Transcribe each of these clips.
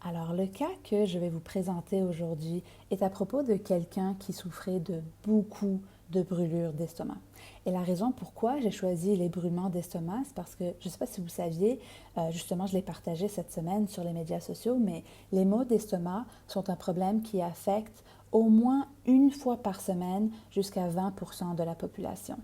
Alors, le cas que je vais vous présenter aujourd'hui est à propos de quelqu'un qui souffrait de beaucoup de brûlures d'estomac. Et la raison pourquoi j'ai choisi les brûlements d'estomac, c'est parce que, je ne sais pas si vous saviez, justement, je l'ai partagé cette semaine sur les médias sociaux, mais les maux d'estomac sont un problème qui affecte au moins une fois par semaine jusqu'à 20% de la population.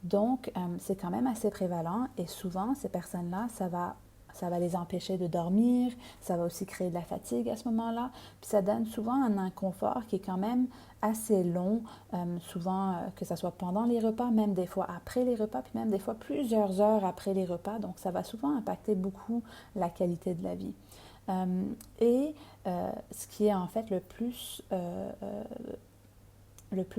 Donc, c'est quand même assez prévalent et souvent, ces personnes-là, ça va les empêcher de dormir, ça va aussi créer de la fatigue à ce moment-là, puis ça donne souvent un inconfort qui est quand même assez long, souvent que ce soit pendant les repas, même des fois après les repas, puis même des fois plusieurs heures après les repas, donc ça va souvent impacter beaucoup la qualité de la vie. Et ce qui est en fait le plus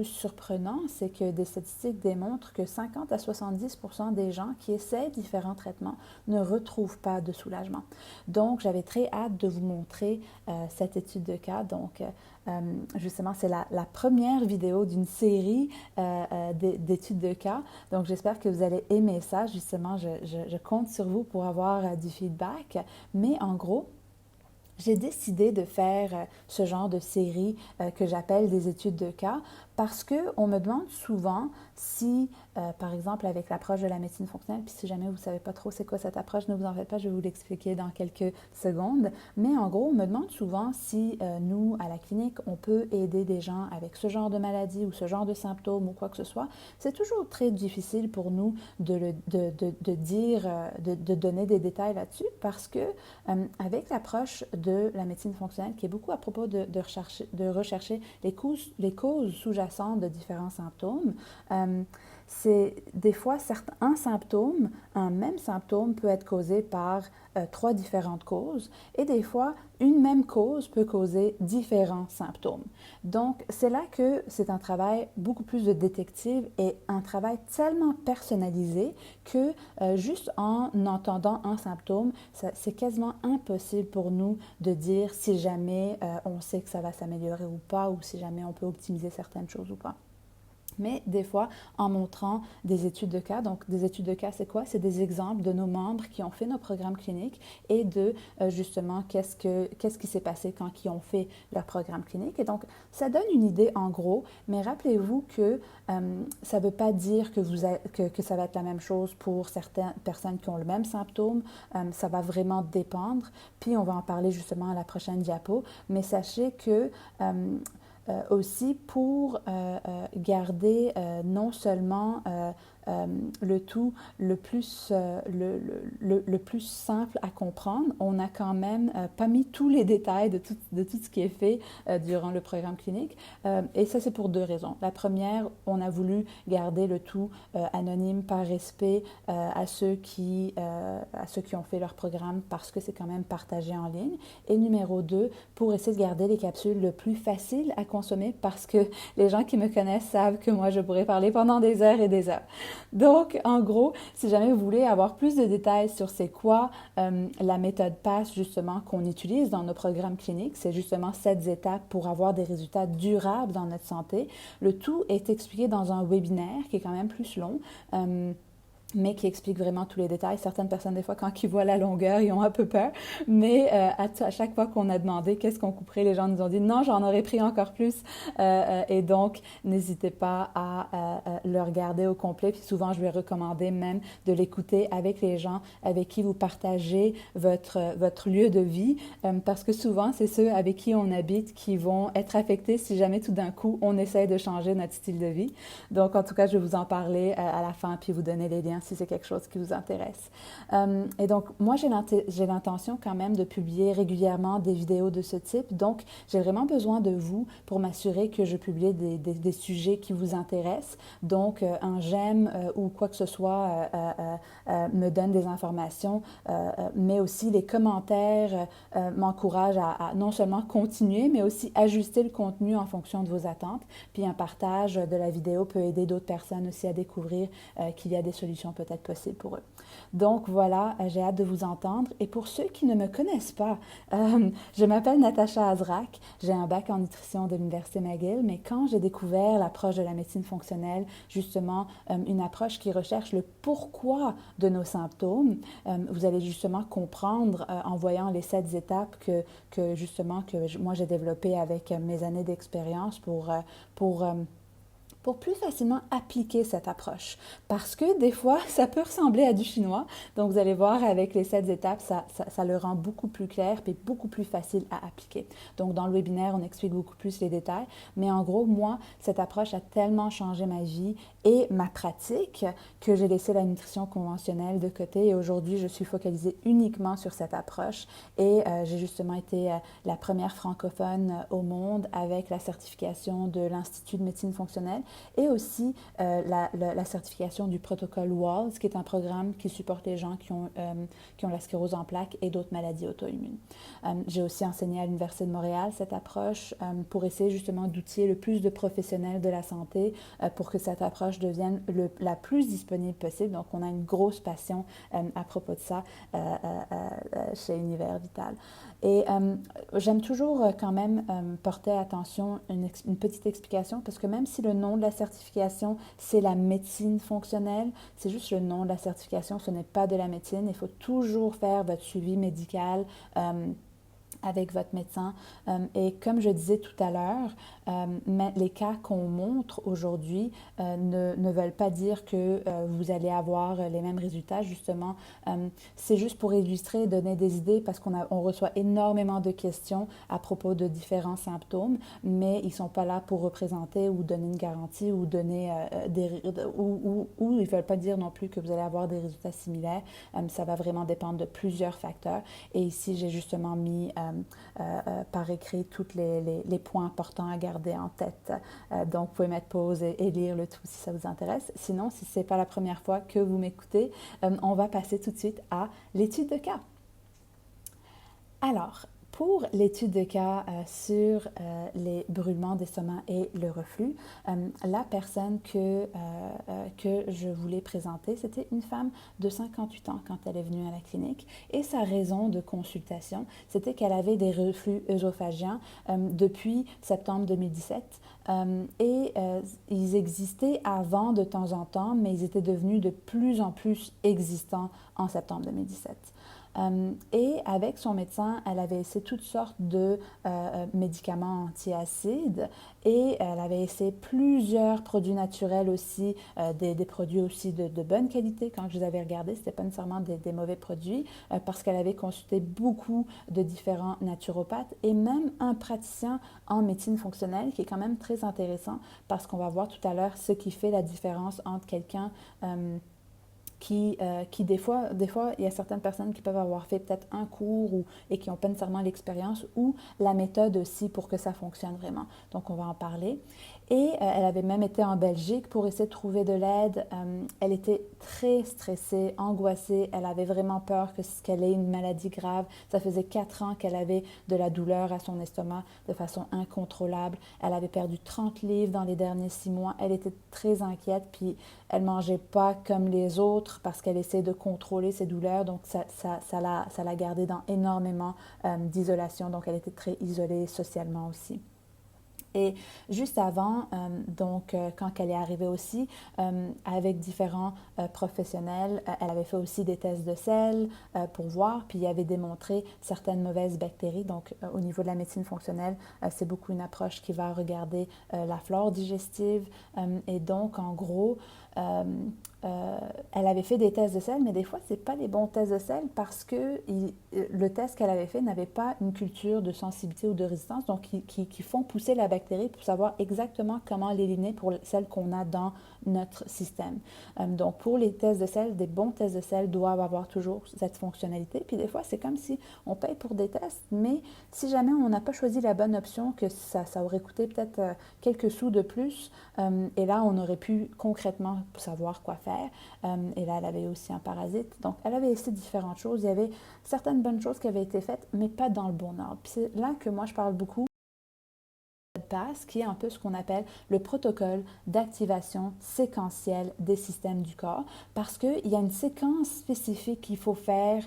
surprenant, c'est que des statistiques démontrent que 50 à 70% des gens qui essaient différents traitements ne retrouvent pas de soulagement. Donc, j'avais très hâte de vous montrer cette étude de cas. Donc, justement, c'est la première vidéo d'une série d'études de cas. Donc, j'espère que vous allez aimer ça. Justement, je compte sur vous pour avoir du feedback. Mais en gros, j'ai décidé de faire ce genre de série que j'appelle des études de cas parce qu'on me demande souvent si, par exemple, avec l'approche de la médecine fonctionnelle, puis si jamais vous ne savez pas trop c'est quoi cette approche, ne vous en faites pas, je vais vous l'expliquer dans quelques secondes. Mais en gros, on me demande souvent si nous, à la clinique, on peut aider des gens avec ce genre de maladie ou ce genre de symptômes ou quoi que ce soit. C'est toujours très difficile pour nous de dire, de donner des détails là-dessus parce que avec l'approche de la médecine fonctionnelle, qui est beaucoup à propos de rechercher les causes sous-jacentes de différents symptômes, c'est des fois un symptôme, un même symptôme peut être causé par trois différentes causes et des fois une même cause peut causer différents symptômes. Donc c'est là que c'est un travail beaucoup plus de détective et un travail tellement personnalisé que juste en entendant un symptôme, c'est quasiment impossible pour nous de dire si jamais on sait que ça va s'améliorer ou pas ou si jamais on peut optimiser certaines choses ou pas. Mais des fois, en montrant des études de cas, donc des études de cas, c'est quoi? C'est des exemples de nos membres qui ont fait nos programmes cliniques et de justement qu'est-ce qui s'est passé quand ils ont fait leur programme clinique. Et donc, ça donne une idée en gros, mais rappelez-vous que ça ne veut pas dire que ça va être la même chose pour certaines personnes qui ont le même symptôme. Ça va vraiment dépendre. Puis, on va en parler justement à la prochaine diapo. Mais sachez que aussi pour garder non seulement le tout le plus simple à comprendre. On n'a quand même pas mis tous les détails de tout ce qui est fait durant le programme clinique. Et ça, c'est pour deux raisons. La première, on a voulu garder le tout anonyme par respect à ceux qui ont fait leur programme parce que c'est quand même partagé en ligne. Et numéro deux, pour essayer de garder les capsules le plus faciles à consommer parce que les gens qui me connaissent savent que moi, je pourrais parler pendant des heures et des heures. Donc, en gros, si jamais vous voulez avoir plus de détails sur c'est quoi la méthode PASS justement qu'on utilise dans nos programmes cliniques, c'est justement 7 étapes pour avoir des résultats durables dans notre santé. Le tout est expliqué dans un webinaire qui est quand même plus long. Mais qui explique vraiment tous les détails. Certaines personnes, des fois, quand ils voient la longueur, ils ont un peu peur. Mais à chaque fois qu'on a demandé qu'est-ce qu'on couperait, les gens nous ont dit non, j'en aurais pris encore plus. Et donc, n'hésitez pas à le regarder au complet. Puis souvent, je vais recommander même de l'écouter avec les gens avec qui vous partagez votre lieu de vie. Parce que souvent, c'est ceux avec qui on habite qui vont être affectés si jamais tout d'un coup, on essaye de changer notre style de vie. Donc, en tout cas, je vais vous en parler à la fin puis vous donner les liens si c'est quelque chose qui vous intéresse. Et donc, moi, j'ai l'intention quand même de publier régulièrement des vidéos de ce type. Donc, j'ai vraiment besoin de vous pour m'assurer que je publie des sujets qui vous intéressent. Donc, un j'aime ou quoi que ce soit me donne des informations, mais aussi les commentaires m'encouragent à non seulement continuer, mais aussi ajuster le contenu en fonction de vos attentes. Puis, un partage de la vidéo peut aider d'autres personnes aussi à découvrir qu'il y a des solutions solutions peut-être possibles pour eux. Donc voilà, j'ai hâte de vous entendre. Et pour ceux qui ne me connaissent pas, je m'appelle Natacha Azrak, j'ai un bac en nutrition de l'Université McGill, mais quand j'ai découvert l'approche de la médecine fonctionnelle, justement une approche qui recherche le pourquoi de nos symptômes, vous allez justement comprendre en voyant les 7 étapes que moi j'ai développées avec mes années d'expérience pour plus facilement appliquer cette approche. Parce que des fois, ça peut ressembler à du chinois. Donc, vous allez voir, avec les 7 étapes, ça le rend beaucoup plus clair et beaucoup plus facile à appliquer. Donc, dans le webinaire, on explique beaucoup plus les détails. Mais en gros, moi, cette approche a tellement changé ma vie et ma pratique que j'ai laissé la nutrition conventionnelle de côté. Et aujourd'hui, je suis focalisée uniquement sur cette approche. Et j'ai justement été la première francophone au monde avec la certification de l'Institut de médecine fonctionnelle et aussi la certification du protocole WALS, qui est un programme qui supporte les gens qui ont la sclérose en plaques et d'autres maladies auto-immunes. J'ai aussi enseigné à l'Université de Montréal cette approche pour essayer justement d'outiller le plus de professionnels de la santé pour que cette approche devienne la plus disponible possible. Donc, on a une grosse passion à propos de ça chez Univers Vital. Et j'aime toujours quand même porter attention une petite explication parce que même si le nom de la certification, c'est la médecine fonctionnelle, c'est juste le nom de la certification, ce n'est pas de la médecine. Il faut toujours faire votre suivi médical avec votre médecin. Et comme je disais tout à l'heure, les cas qu'on montre aujourd'hui ne veulent pas dire que vous allez avoir les mêmes résultats. Justement, c'est juste pour illustrer, donner des idées parce qu'on reçoit énormément de questions à propos de différents symptômes, mais ils ne sont pas là pour représenter ou donner une garantie ou donner ou ils ne veulent pas dire non plus que vous allez avoir des résultats similaires. Ça va vraiment dépendre de plusieurs facteurs. Et ici, j'ai justement mis par écrit tous les points importants à garder en tête. Donc, vous pouvez mettre pause et lire le tout si ça vous intéresse. Sinon, si ce n'est pas la première fois que vous m'écoutez, on va passer tout de suite à l'étude de cas. Alors, pour l'étude de cas sur les brûlements d'estomac et le reflux, la personne que je voulais présenter, c'était une femme de 58 ans quand elle est venue à la clinique. Et sa raison de consultation, c'était qu'elle avait des reflux œsophagiens depuis septembre 2017. Ils existaient avant de temps en temps, mais ils étaient devenus de plus en plus existants en septembre 2017. Et avec son médecin, elle avait essayé toutes sortes de médicaments antiacides et elle avait essayé plusieurs produits naturels aussi, des produits aussi de bonne qualité. Quand je les avais regardés, ce n'était pas nécessairement des mauvais produits parce qu'elle avait consulté beaucoup de différents naturopathes et même un praticien en médecine fonctionnelle qui est quand même très intéressant parce qu'on va voir tout à l'heure ce qui fait la différence entre quelqu'un qui des fois, il y a certaines personnes qui peuvent avoir fait peut-être un cours et qui n'ont pas nécessairement l'expérience ou la méthode aussi pour que ça fonctionne vraiment. Donc, on va en parler. Et elle avait même été en Belgique pour essayer de trouver de l'aide. Elle était très stressée, angoissée. Elle avait vraiment peur qu'elle ait une maladie grave. Ça faisait 4 ans qu'elle avait de la douleur à son estomac de façon incontrôlable. Elle avait perdu 30 livres dans les derniers 6 mois. Elle était très inquiète, puis elle ne mangeait pas comme les autres parce qu'elle essayait de contrôler ses douleurs. Donc, ça l'a gardée dans énormément d'isolation. Donc, elle était très isolée socialement aussi. Et juste avant, quand elle est arrivée aussi, avec différents professionnels, elle avait fait aussi des tests de sel pour voir, puis il avait démontré certaines mauvaises bactéries. Donc, au niveau de la médecine fonctionnelle, c'est beaucoup une approche qui va regarder la flore digestive. Et donc, en gros, elle avait fait des tests de sel, mais des fois, ce n'est pas les bons tests de sel parce que le test qu'elle avait fait n'avait pas une culture de sensibilité ou de résistance, donc qui font pousser la bactérie pour savoir exactement comment l'éliminer pour celle qu'on a dans notre système. Donc, pour les tests de sel, des bons tests de sel doivent avoir toujours cette fonctionnalité. Puis des fois, c'est comme si on paye pour des tests, mais si jamais on n'a pas choisi la bonne option, que ça aurait coûté peut-être quelques sous de plus, et là, on aurait pu concrètement savoir quoi faire. Et là, elle avait aussi un parasite. Donc, elle avait essayé différentes choses. Il y avait certaines bonnes choses qui avaient été faites, mais pas dans le bon ordre. Puis c'est là que moi, je parle beaucoup passe, qui est un peu ce qu'on appelle le protocole d'activation séquentielle des systèmes du corps, parce qu'il y a une séquence spécifique qu'il faut faire,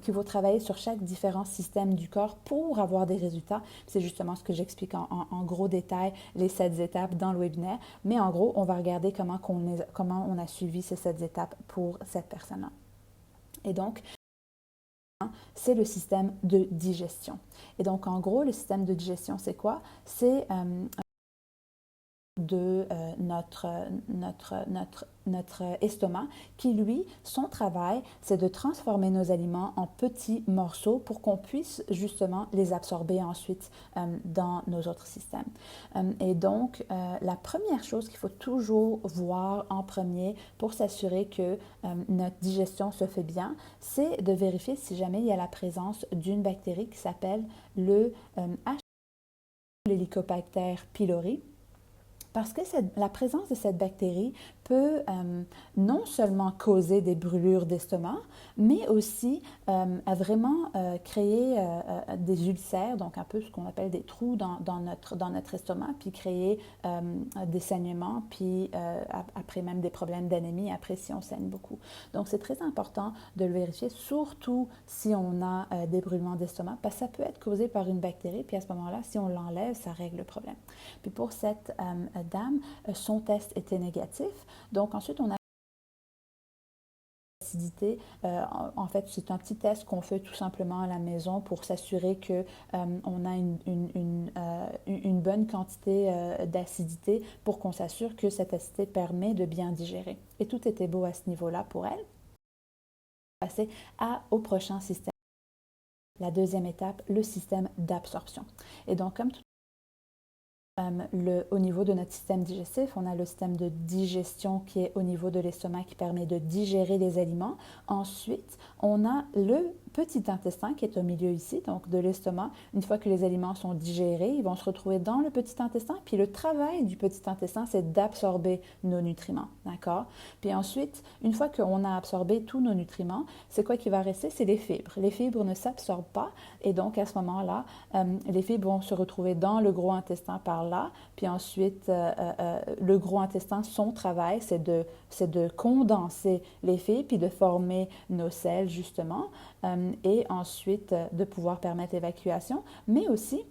qu'il faut travailler sur chaque différent système du corps pour avoir des résultats. C'est justement ce que j'explique en gros détail, les 7 étapes dans le webinaire, mais en gros, on va regarder comment on a suivi ces 7 étapes pour cette personne-là. Et donc, c'est le système de digestion. Et donc, en gros, le système de digestion, c'est quoi? C'est de notre estomac qui, lui, son travail, c'est de transformer nos aliments en petits morceaux pour qu'on puisse justement les absorber ensuite dans nos autres systèmes. Et donc, la première chose qu'il faut toujours voir en premier pour s'assurer que notre digestion se fait bien, c'est de vérifier si jamais il y a la présence d'une bactérie qui s'appelle le Helicobacter pylori. Parce que la présence de cette bactérie peut non seulement causer des brûlures d'estomac, mais aussi vraiment créer des ulcères, donc un peu ce qu'on appelle des trous dans notre estomac, puis créer des saignements, puis après même des problèmes d'anémie, après si on saigne beaucoup. Donc c'est très important de le vérifier, surtout si on a des brûlements d'estomac, parce que ça peut être causé par une bactérie, puis à ce moment-là, si on l'enlève, ça règle le problème. Puis pour cette dame, son test était négatif. Donc ensuite, on a l'acidité. En fait, c'est un petit test qu'on fait tout simplement à la maison pour s'assurer qu'on a une bonne quantité d'acidité pour qu'on s'assure que cette acidité permet de bien digérer. Et tout était beau à ce niveau-là pour elle. On va passer au prochain système. La deuxième étape, le système d'absorption. Et donc, comme tout au niveau de notre système digestif, on a le système de digestion qui est au niveau de l'estomac qui permet de digérer les aliments. Ensuite, on a le petit intestin qui est au milieu ici, donc de l'estomac. Une fois que les aliments sont digérés, ils vont se retrouver dans le petit intestin. Puis le travail du petit intestin, c'est d'absorber nos nutriments, d'accord? Puis ensuite, une fois qu'on a absorbé tous nos nutriments, c'est quoi qui va rester? C'est les fibres. Les fibres ne s'absorbent pas et donc à ce moment-là, les fibres vont se retrouver dans le gros intestin par là. Puis ensuite, le gros intestin, son travail, c'est de condenser les fibres puis de former nos selles, justement, et ensuite de pouvoir permettre l'évacuation, mais aussi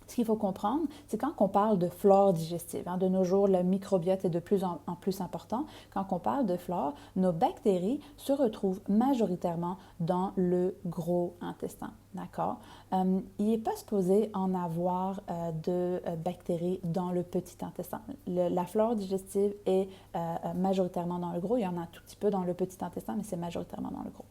ce qu'il faut comprendre, c'est quand on parle de flore digestive, de nos jours, le microbiote est de plus en plus important. Quand on parle de flore, nos bactéries se retrouvent majoritairement dans le gros intestin. D'accord? Il n'est pas supposé en avoir de bactéries dans le petit intestin. La flore digestive est majoritairement dans le gros. Il y en a un tout petit peu dans le petit intestin, mais c'est majoritairement dans le gros.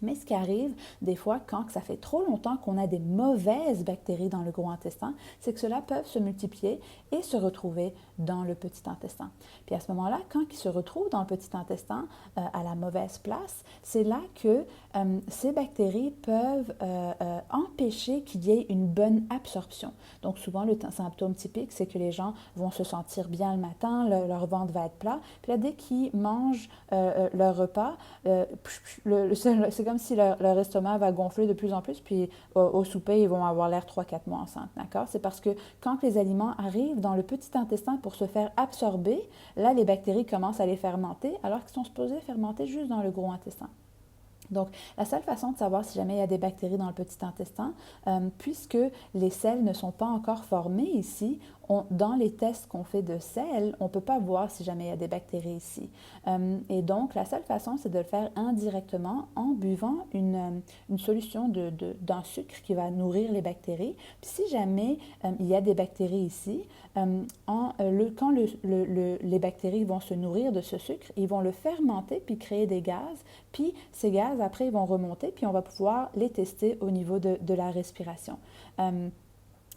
Mais ce qui arrive des fois quand ça fait trop longtemps qu'on a des mauvaises bactéries dans le gros intestin, c'est que ceux-là peuvent se multiplier et se retrouver dans le petit intestin. Puis à ce moment-là, quand ils se retrouvent dans le petit intestin à la mauvaise place, c'est là que ces bactéries peuvent empêcher qu'il y ait une bonne absorption. Donc souvent, le symptôme typique, c'est que les gens vont se sentir bien le matin, leur ventre va être plat, puis là, dès qu'ils mangent leur repas, c'est comme si leur estomac va gonfler de plus en plus, puis au souper, ils vont avoir l'air 3-4 mois enceintes, d'accord? C'est parce que quand les aliments arrivent dans le petit intestin pour se faire absorber, là, les bactéries commencent à les fermenter, alors qu'ils sont supposés fermenter juste dans le gros intestin. Donc, la seule façon de savoir si jamais il y a des bactéries dans le petit intestin, puisque les selles ne sont pas encore formées ici, dans les tests qu'on fait de selles, on ne peut pas voir si jamais il y a des bactéries ici. Et donc, la seule façon, c'est de le faire indirectement en buvant une solution d'un sucre qui va nourrir les bactéries. Puis si jamais il y a des bactéries ici, quand les bactéries vont se nourrir de ce sucre, ils vont le fermenter puis créer des gaz. Puis ces gaz, après, ils vont remonter, puis on va pouvoir les tester au niveau de la respiration.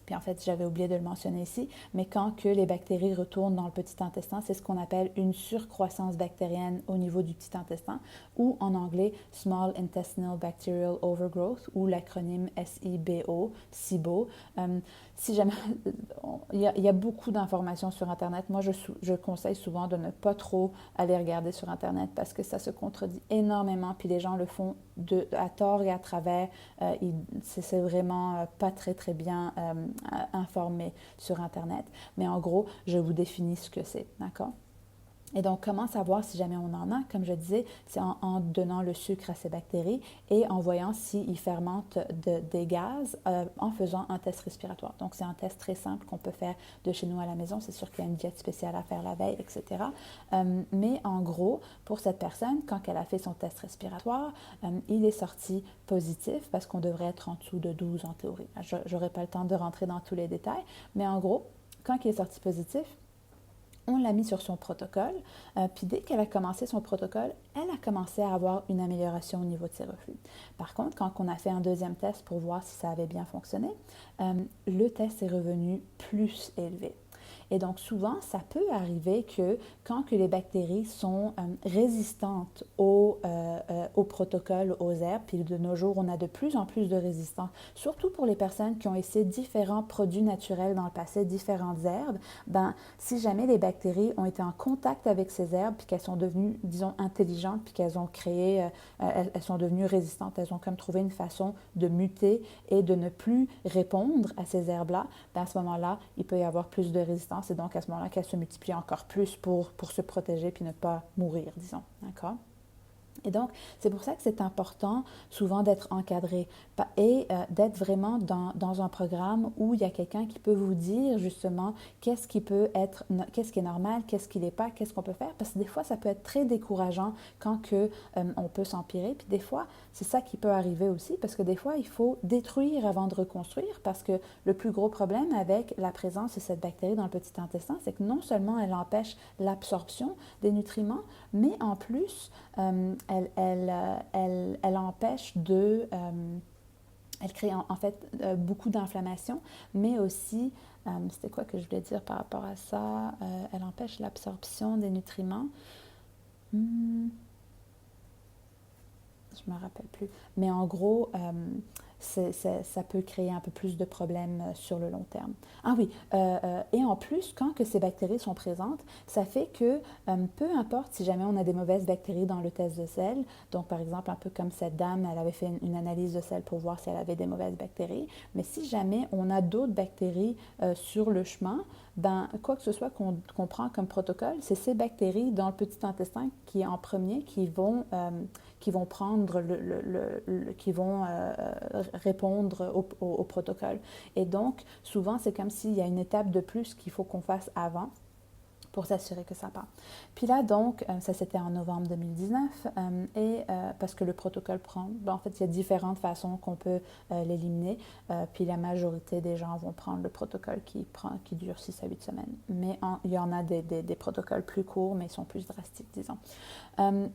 Puis en fait, j'avais oublié de le mentionner ici, mais quand que les bactéries retournent dans le petit intestin, c'est ce qu'on appelle une surcroissance bactérienne au niveau du petit intestin, ou en anglais Small Intestinal Bacterial Overgrowth, ou l'acronyme SIBO, SIBO. Si jamais, il y a beaucoup d'informations sur Internet. Moi, je conseille souvent de ne pas trop aller regarder sur Internet parce que ça se contredit énormément, puis les gens le font à tort et à travers. C'est vraiment pas très, très bien informé sur Internet. Mais en gros, je vous définis ce que c'est, d'accord? Et donc, comment savoir si jamais on en a? Comme je disais, c'est en donnant le sucre à ces bactéries et en voyant s'ils fermentent des gaz en faisant un test respiratoire. Donc, c'est un test très simple qu'on peut faire de chez nous à la maison. C'est sûr qu'il y a une diète spéciale à faire la veille, etc. Mais en gros, pour cette personne, quand elle a fait son test respiratoire, il est sorti positif parce qu'on devrait être en dessous de 12 en théorie. Je n'aurai pas le temps de rentrer dans tous les détails, mais en gros, quand il est sorti positif, on l'a mis sur son protocole, puis dès qu'elle a commencé son protocole, elle a commencé à avoir une amélioration au niveau de ses reflux. Par contre, quand on a fait un deuxième test pour voir si ça avait bien fonctionné, le test est revenu plus élevé. Et donc souvent, ça peut arriver que quand que les bactéries sont résistantes au protocole, aux herbes, puis de nos jours, on a de plus en plus de résistance, surtout pour les personnes qui ont essayé différents produits naturels dans le passé, différentes herbes, ben, si jamais les bactéries ont été en contact avec ces herbes, puis qu'elles sont devenues, disons, intelligentes, puis qu'elles ont créé, elles sont devenues résistantes, elles ont comme trouvé une façon de muter et de ne plus répondre à ces herbes-là, ben, à ce moment-là, il peut y avoir plus de résistance. C'est donc à ce moment-là qu'elle se multiplie encore plus pour se protéger puis ne pas mourir, disons. D'accord? Et donc, c'est pour ça que c'est important souvent d'être encadré et d'être vraiment dans un programme où il y a quelqu'un qui peut vous dire justement qu'est-ce qui peut être, qu'est-ce qui est normal, qu'est-ce qui l'est pas, qu'est-ce qu'on peut faire. Parce que des fois, ça peut être très décourageant quand on peut s'empirer. Puis des fois, c'est ça qui peut arriver aussi parce que des fois, il faut détruire avant de reconstruire parce que le plus gros problème avec la présence de cette bactérie dans le petit intestin, c'est que non seulement elle empêche l'absorption des nutriments, mais en plus, elle empêche elle crée en fait beaucoup d'inflammation, mais aussi, c'était quoi que je voulais dire par rapport à ça? Elle empêche l'absorption des nutriments. Je ne me rappelle plus. Mais en gros, ça peut créer un peu plus de problèmes sur le long terme. Ah oui, et en plus, quand que ces bactéries sont présentes, ça fait que peu importe si jamais on a des mauvaises bactéries dans le test de sel, donc par exemple un peu comme cette dame, elle avait fait une analyse de sel pour voir si elle avait des mauvaises bactéries, mais si jamais on a d'autres bactéries sur le chemin, ben, quoi que ce soit qu'on prend comme protocole, c'est ces bactéries dans le petit intestin qui en premier qui vont prendre qui vont répondre au protocole. Et donc, souvent, c'est comme s'il y a une étape de plus qu'il faut qu'on fasse avant pour s'assurer que ça part. Puis là, donc, ça c'était en novembre 2019, parce que le protocole prend, en fait, il y a différentes façons qu'on peut l'éliminer, puis la majorité des gens vont prendre le protocole qui dure 6 à 8 semaines. Mais il y en a des protocoles plus courts, mais ils sont plus drastiques, disons.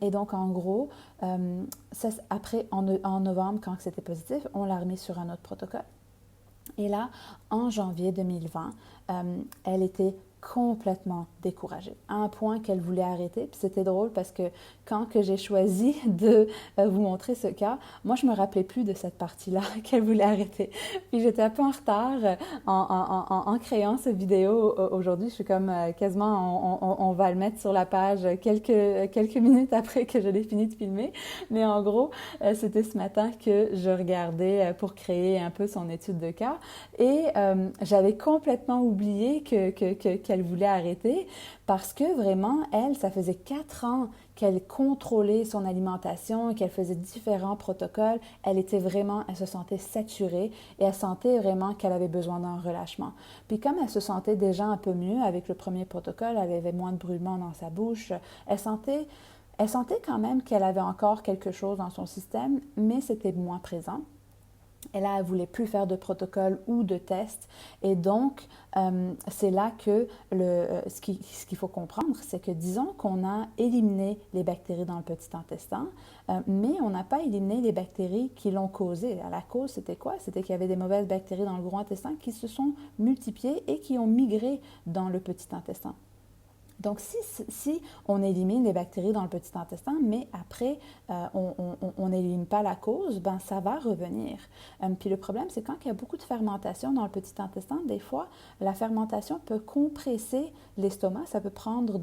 Et donc, en gros, après, en novembre, quand c'était positif, on l'a remis sur un autre protocole. Et là, en janvier 2020, elle était complètement découragée, à un point qu'elle voulait arrêter. Puis c'était drôle parce que quand que j'ai choisi de vous montrer ce cas, moi je me rappelais plus de cette partie-là qu'elle voulait arrêter. Puis j'étais un peu en retard en créant cette vidéo aujourd'hui. Je suis comme quasiment, on va le mettre sur la page quelques minutes après que je l'ai fini de filmer. Mais en gros, c'était ce matin que je regardais pour créer un peu son étude de cas et j'avais complètement oublié qu'elle voulait arrêter parce que vraiment, elle, ça faisait 4 ans qu'elle contrôlait son alimentation, qu'elle faisait différents protocoles. Elle se sentait saturée et elle sentait vraiment qu'elle avait besoin d'un relâchement. Puis comme elle se sentait déjà un peu mieux avec le premier protocole, elle avait moins de brûlements dans sa bouche, elle sentait quand même qu'elle avait encore quelque chose dans son système, mais c'était moins présent. Et là, elle ne voulait plus faire de protocole ou de test. Et donc, c'est là que ce qu'il faut comprendre, c'est que disons qu'on a éliminé les bactéries dans le petit intestin, mais on n'a pas éliminé les bactéries qui l'ont causé. La cause, c'était quoi? C'était qu'il y avait des mauvaises bactéries dans le gros intestin qui se sont multipliées et qui ont migré dans le petit intestin. Donc, si on élimine les bactéries dans le petit intestin, mais après, on n'élimine pas la cause, ben ça va revenir. Puis le problème, c'est quand il y a beaucoup de fermentation dans le petit intestin, des fois, la fermentation peut compresser l'estomac, ça peut prendre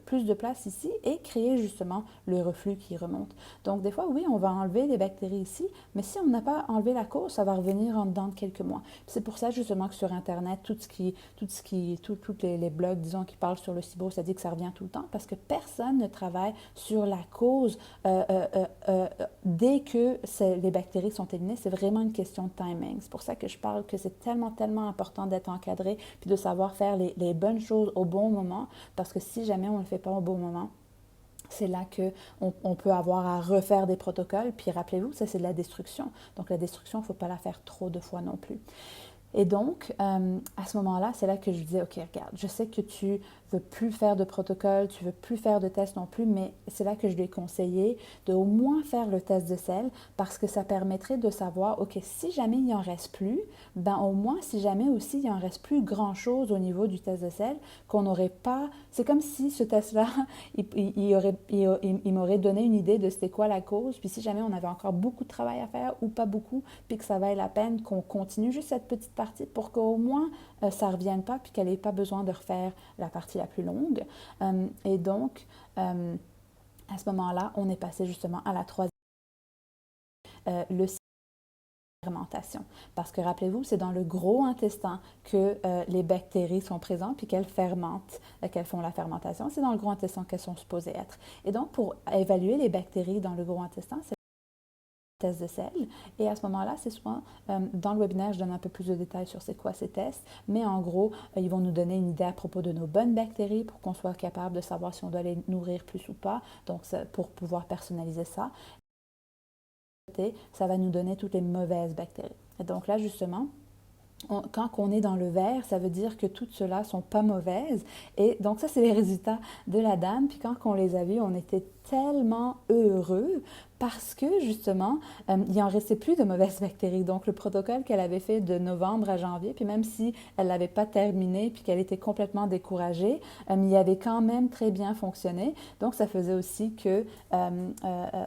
plus de place ici et créer justement le reflux qui remonte. Donc, des fois, oui, on va enlever les bactéries ici, mais si on n'a pas enlevé la cause, ça va revenir en dedans de quelques mois. C'est pour ça justement que sur Internet, tous les blogs, disons, qui parlent sur le SIBO, ça dit que ça revient tout le temps parce que personne ne travaille sur la cause dès que les bactéries sont éliminées. C'est vraiment une question de timing. C'est pour ça que je parle que c'est tellement, tellement important d'être encadré puis de savoir faire les bonnes choses au bon moment parce que si jamais on ne le fait pas au bon moment, c'est là qu'on peut avoir à refaire des protocoles. Puis rappelez-vous, ça c'est de la destruction. Donc la destruction, il ne faut pas la faire trop de fois non plus. Et donc, à ce moment-là, c'est là que je disais, OK, regarde, je sais que tu veux plus faire de protocole, tu veux plus faire de tests non plus, mais c'est là que je lui ai conseillé de au moins faire le test de sel parce que ça permettrait de savoir, OK, si jamais il en reste plus, ben au moins si jamais aussi il en reste plus grand-chose au niveau du test de sel, qu'on n'aurait pas, c'est comme si ce test-là, il m'aurait donné une idée de c'était quoi la cause, puis si jamais on avait encore beaucoup de travail à faire ou pas beaucoup, puis que ça vaille la peine qu'on continue juste cette petite partie pour qu'au moins ça ne revienne pas, puis qu'elle n'ait pas besoin de refaire la partie la plus longue. Et donc, à ce moment-là, on est passé justement à la troisième, le fermentation. Parce que rappelez-vous, c'est dans le gros intestin que les bactéries sont présentes puis qu'elles fermentent, qu'elles font la fermentation. C'est dans le gros intestin qu'elles sont supposées être. Et donc, pour évaluer les bactéries dans le gros intestin, c'est tests de sel. Et à ce moment-là, c'est souvent, dans le webinaire, je donne un peu plus de détails sur c'est quoi ces tests, mais en gros, ils vont nous donner une idée à propos de nos bonnes bactéries pour qu'on soit capable de savoir si on doit les nourrir plus ou pas, donc pour pouvoir personnaliser ça. Ça va nous donner toutes les mauvaises bactéries. Et donc là, justement, quand on est dans le vert, ça veut dire que toutes ceux-là ne sont pas mauvaises. Et donc ça, c'est les résultats de la dame. Puis quand on les a vus, on était tellement heureux parce que justement, il n'en restait plus de mauvaises bactéries. Donc le protocole qu'elle avait fait de novembre à janvier, puis même si elle ne l'avait pas terminé, puis qu'elle était complètement découragée, il avait quand même très bien fonctionné. Donc ça faisait aussi que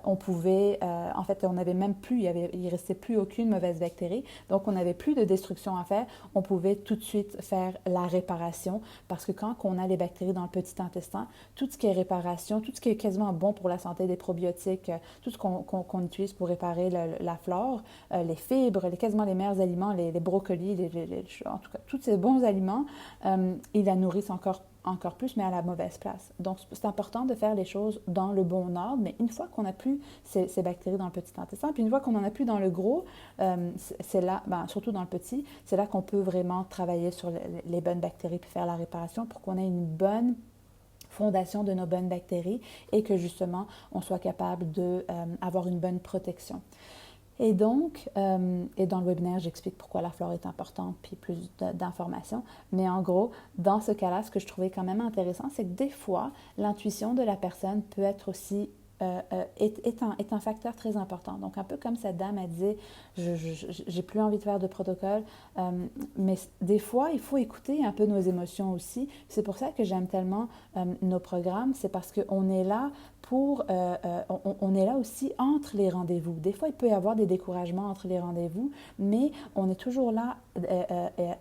on pouvait, en fait, on n'avait même plus, il ne restait plus aucune mauvaise bactérie. Donc on n'avait plus de destruction à faire. On pouvait tout de suite faire la réparation parce que quand on a les bactéries dans le petit intestin, tout ce qui est réparation, tout ce qui est quasiment bon pour la santé des probiotiques, tout ce qu'on utilise pour réparer la flore, les fibres, quasiment les meilleurs aliments, les brocolis, en tout cas, tous ces bons aliments, ils la nourrissent encore plus, mais à la mauvaise place. Donc, c'est important de faire les choses dans le bon ordre, mais une fois qu'on n'a plus ces bactéries dans le petit intestin, puis une fois qu'on n'en a plus dans le gros, c'est là, surtout dans le petit, c'est là qu'on peut vraiment travailler sur les bonnes bactéries puis faire la réparation pour qu'on ait une bonne fondation de nos bonnes bactéries et que justement, on soit capable d'avoir une bonne protection. Et donc, et dans le webinaire, j'explique pourquoi la flore est importante, puis plus d'informations. Mais en gros, dans ce cas-là, ce que je trouvais quand même intéressant, c'est que des fois, l'intuition de la personne peut être aussi est un facteur très important. Donc, un peu comme cette dame, elle disait, j'ai plus envie de faire de protocole, mais des fois, il faut écouter un peu nos émotions aussi. C'est pour ça que j'aime tellement nos programmes, c'est parce qu'on est là on est là aussi entre les rendez-vous. Des fois, il peut y avoir des découragements entre les rendez-vous, mais on est toujours là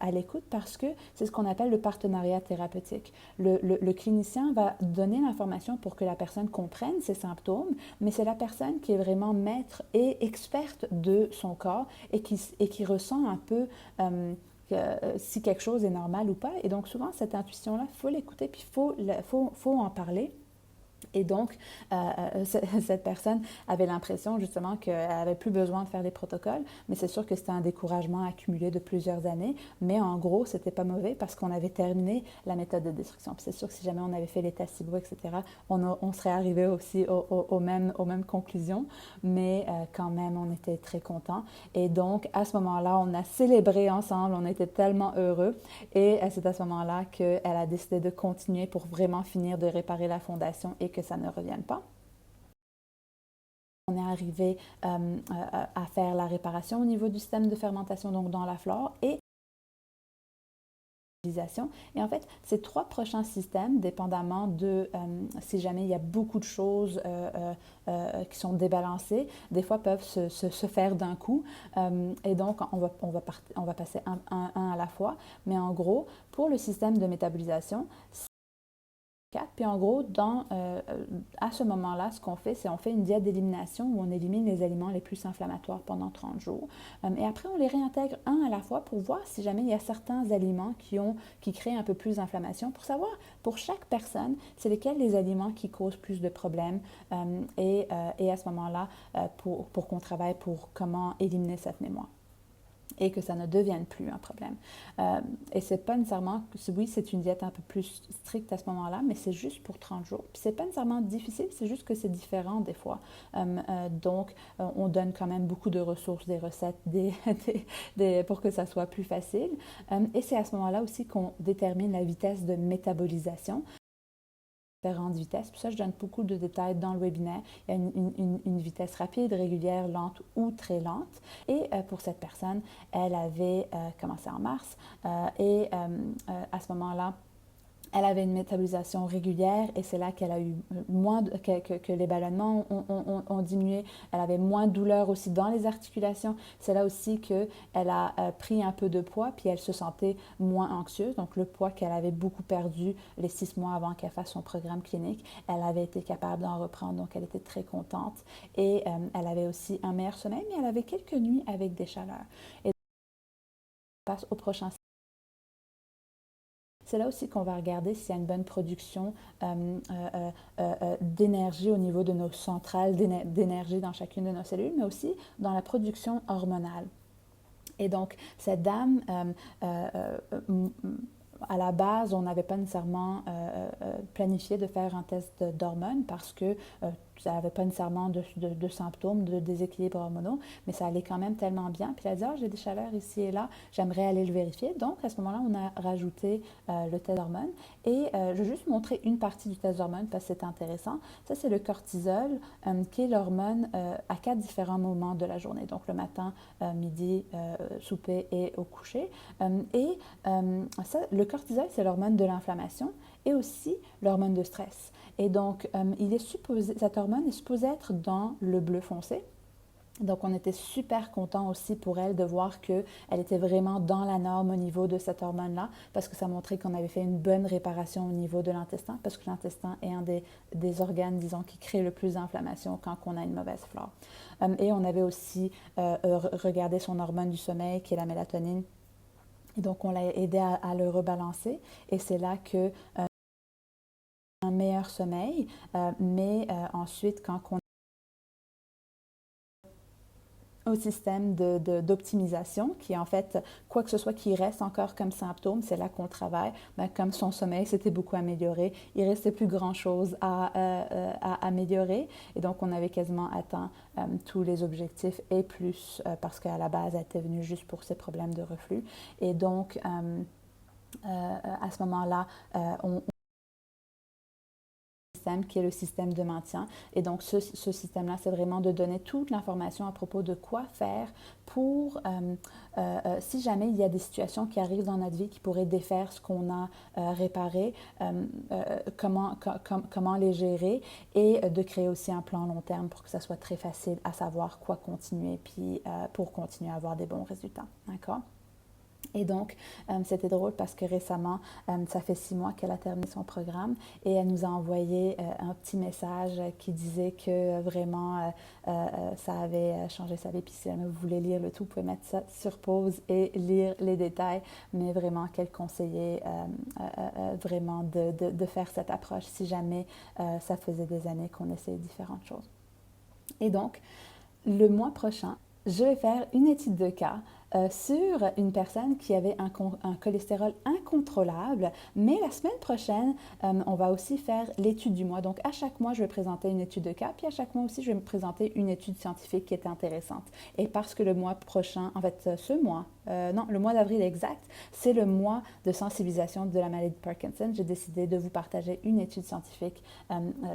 à l'écoute parce que c'est ce qu'on appelle le partenariat thérapeutique. Le clinicien va donner l'information pour que la personne comprenne ses symptômes, mais c'est la personne qui est vraiment maître et experte de son corps et qui ressent un peu si quelque chose est normal ou pas. Et donc souvent, cette intuition-là, il faut l'écouter, puis il faut en parler. Et donc, cette personne avait l'impression justement qu'elle n'avait plus besoin de faire les protocoles, mais c'est sûr que c'était un découragement accumulé de plusieurs années. Mais en gros, c'était pas mauvais parce qu'on avait terminé la méthode de destruction. Puis c'est sûr que si jamais on avait fait les tests SIBO, etc., on serait arrivé aussi aux mêmes conclusions, mais quand même, on était très contents. Et donc, à ce moment-là, on a célébré ensemble, on était tellement heureux. Et c'est à ce moment-là qu'elle a décidé de continuer pour vraiment finir de réparer la fondation et que ça ne revienne pas. On est arrivé à faire la réparation au niveau du système de fermentation, donc dans la flore, et Et en fait, ces 3 prochains systèmes, dépendamment de si jamais il y a beaucoup de choses qui sont débalancées, des fois peuvent se faire d'un coup. Et donc, on va passer un à la fois. Mais en gros, pour le système de métabolisation, puis en gros, à ce moment-là, ce qu'on fait, c'est on fait une diète d'élimination où on élimine les aliments les plus inflammatoires pendant 30 jours. Et après, on les réintègre un à la fois pour voir si jamais il y a certains aliments qui créent un peu plus d'inflammation, pour savoir pour chaque personne, c'est lesquels les aliments qui causent plus de problèmes. Et à ce moment-là, pour qu'on travaille pour comment éliminer cette mémoire et que ça ne devienne plus un problème. Et c'est pas nécessairement, oui, c'est une diète un peu plus stricte à ce moment-là, mais c'est juste pour 30 jours. Puis c'est pas nécessairement difficile, c'est juste que c'est différent des fois. Donc, on donne quand même beaucoup de ressources, des recettes, pour que ça soit plus facile. Et c'est à ce moment-là aussi qu'on détermine la vitesse de métabolisation. Différentes vitesses. Puis ça, je donne beaucoup de détails dans le webinaire. Il y a une vitesse rapide, régulière, lente ou très lente. Et pour cette personne, elle avait commencé en mars et à ce moment-là, elle avait une métabolisation régulière et c'est là qu'elle a eu que les ballonnements ont diminué. Elle avait moins de douleur aussi dans les articulations. C'est là aussi qu'elle a pris un peu de poids puis elle se sentait moins anxieuse. Donc le poids qu'elle avait beaucoup perdu les 6 mois avant qu'elle fasse son programme clinique, elle avait été capable d'en reprendre. Donc elle était très contente et elle avait aussi un meilleur sommeil, mais elle avait quelques nuits avec des chaleurs. Et on passe au prochain. C'est là aussi qu'on va regarder s'il y a une bonne production d'énergie au niveau de nos centrales d'énergie dans chacune de nos cellules, mais aussi dans la production hormonale. Et donc, cette dame, à la base, on n'avait pas nécessairement planifié de faire un test d'hormones parce que ça n'avait pas nécessairement de symptômes de déséquilibre hormonaux, mais ça allait quand même tellement bien. Puis elle a dit, j'ai des chaleurs ici et là, j'aimerais aller le vérifier. Donc, à ce moment-là, on a rajouté le test d'hormones. Et je vais juste montrer une partie du test d'hormones parce que c'est intéressant. Ça, c'est le cortisol, qui est l'hormone à 4 différents moments de la journée. Donc, le matin, midi, souper et au coucher. Le cortisol, c'est l'hormone de l'inflammation et aussi l'hormone de stress. Et donc, cette hormone est supposée être dans le bleu foncé. Donc, on était super content aussi pour elle de voir qu'elle était vraiment dans la norme au niveau de cette hormone-là, parce que ça montrait qu'on avait fait une bonne réparation au niveau de l'intestin, parce que l'intestin est un des organes, disons, qui crée le plus d'inflammation quand on a une mauvaise flore. Et on avait aussi regardé son hormone du sommeil, qui est la mélatonine. Et donc, on l'a aidé à le rebalancer. Et c'est là que un meilleur sommeil, mais ensuite, quand on au système d'optimisation, qui est en fait, quoi que ce soit qui reste encore comme symptôme, c'est là qu'on travaille. Ben, comme son sommeil s'était beaucoup amélioré, il ne restait plus grand-chose à améliorer. Et donc, on avait quasiment atteint tous les objectifs et plus, parce qu'à la base, elle était venue juste pour ses problèmes de reflux. Et donc, à ce moment-là, on qui est le système de maintien. Et donc, ce système-là, c'est vraiment de donner toute l'information à propos de quoi faire pour, si jamais il y a des situations qui arrivent dans notre vie qui pourraient défaire ce qu'on a réparé, comment les gérer et de créer aussi un plan long terme pour que ça soit très facile à savoir quoi continuer, puis pour continuer à avoir des bons résultats. D'accord? Et donc, c'était drôle parce que récemment, ça fait 6 mois qu'elle a terminé son programme et elle nous a envoyé un petit message qui disait que vraiment, ça avait changé sa vie. Puis si jamais vous voulez lire le tout, vous pouvez mettre ça sur pause et lire les détails. Mais vraiment, qu'elle conseillait vraiment de faire cette approche si jamais ça faisait des années qu'on essayait différentes choses. Et donc, le mois prochain, je vais faire une étude de cas sur une personne qui avait un cholestérol incontrôlable, mais la semaine prochaine, on va aussi faire l'étude du mois. Donc, à chaque mois, je vais présenter une étude de cas, puis à chaque mois aussi, je vais me présenter une étude scientifique qui est intéressante. Et parce que le mois prochain, en fait, ce mois, non, le mois d'avril exact, c'est le mois de sensibilisation de la maladie de Parkinson. J'ai décidé de vous partager une étude scientifique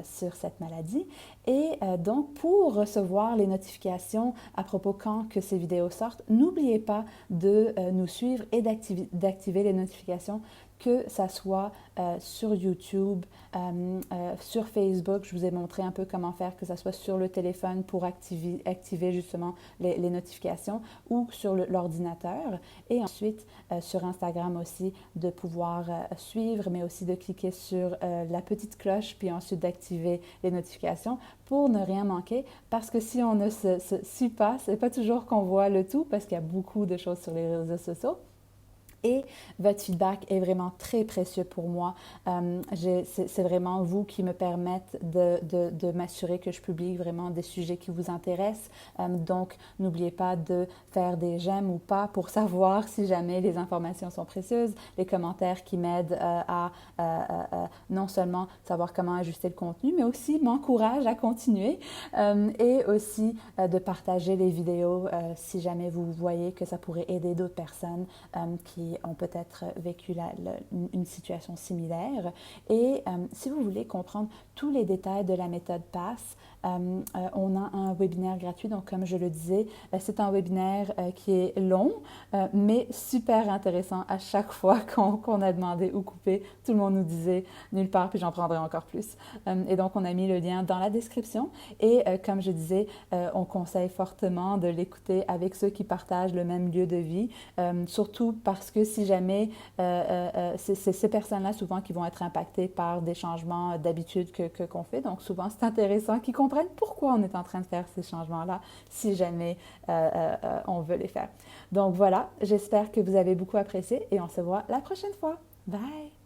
sur cette maladie. Et donc, pour recevoir les notifications à propos quand que ces vidéos sortent, n'oubliez pas de nous suivre et d'activer les notifications, que ça soit sur YouTube, sur Facebook. Je vous ai montré un peu comment faire, que ça soit sur le téléphone pour activer justement les notifications, ou sur l'ordinateur. Et ensuite, sur Instagram aussi, de pouvoir suivre, mais aussi de cliquer sur la petite cloche, puis ensuite d'activer les notifications pour ne rien manquer. Parce que si on ne se suit pas, c'est pas toujours qu'on voit le tout, parce qu'il y a beaucoup de choses sur les réseaux sociaux. Et votre feedback est vraiment très précieux pour moi. C'est vraiment vous qui me permettent de m'assurer que je publie vraiment des sujets qui vous intéressent. Donc, n'oubliez pas de faire des j'aime ou pas pour savoir si jamais les informations sont précieuses, les commentaires qui m'aident à non seulement savoir comment ajuster le contenu, mais aussi m'encouragent à continuer, et aussi de partager les vidéos si jamais vous voyez que ça pourrait aider d'autres personnes qui ont peut-être vécu une situation similaire. Et si vous voulez comprendre tous les détails de la méthode PASS, on a un webinaire gratuit. Donc, comme je le disais, c'est un webinaire qui est long, mais super intéressant. À chaque fois qu'on a demandé ou coupé, tout le monde nous disait nulle part, puis j'en prendrai encore plus. Et donc, on a mis le lien dans la description. Et comme je disais, on conseille fortement de l'écouter avec ceux qui partagent le même lieu de vie, surtout parce que si jamais c'est ces personnes-là souvent qui vont être impactées par des changements d'habitude qu'on fait. Donc, souvent, c'est intéressant qu'ils comprennent pourquoi on est en train de faire ces changements-là si jamais on veut les faire. Donc, voilà, j'espère que vous avez beaucoup apprécié et on se voit la prochaine fois. Bye!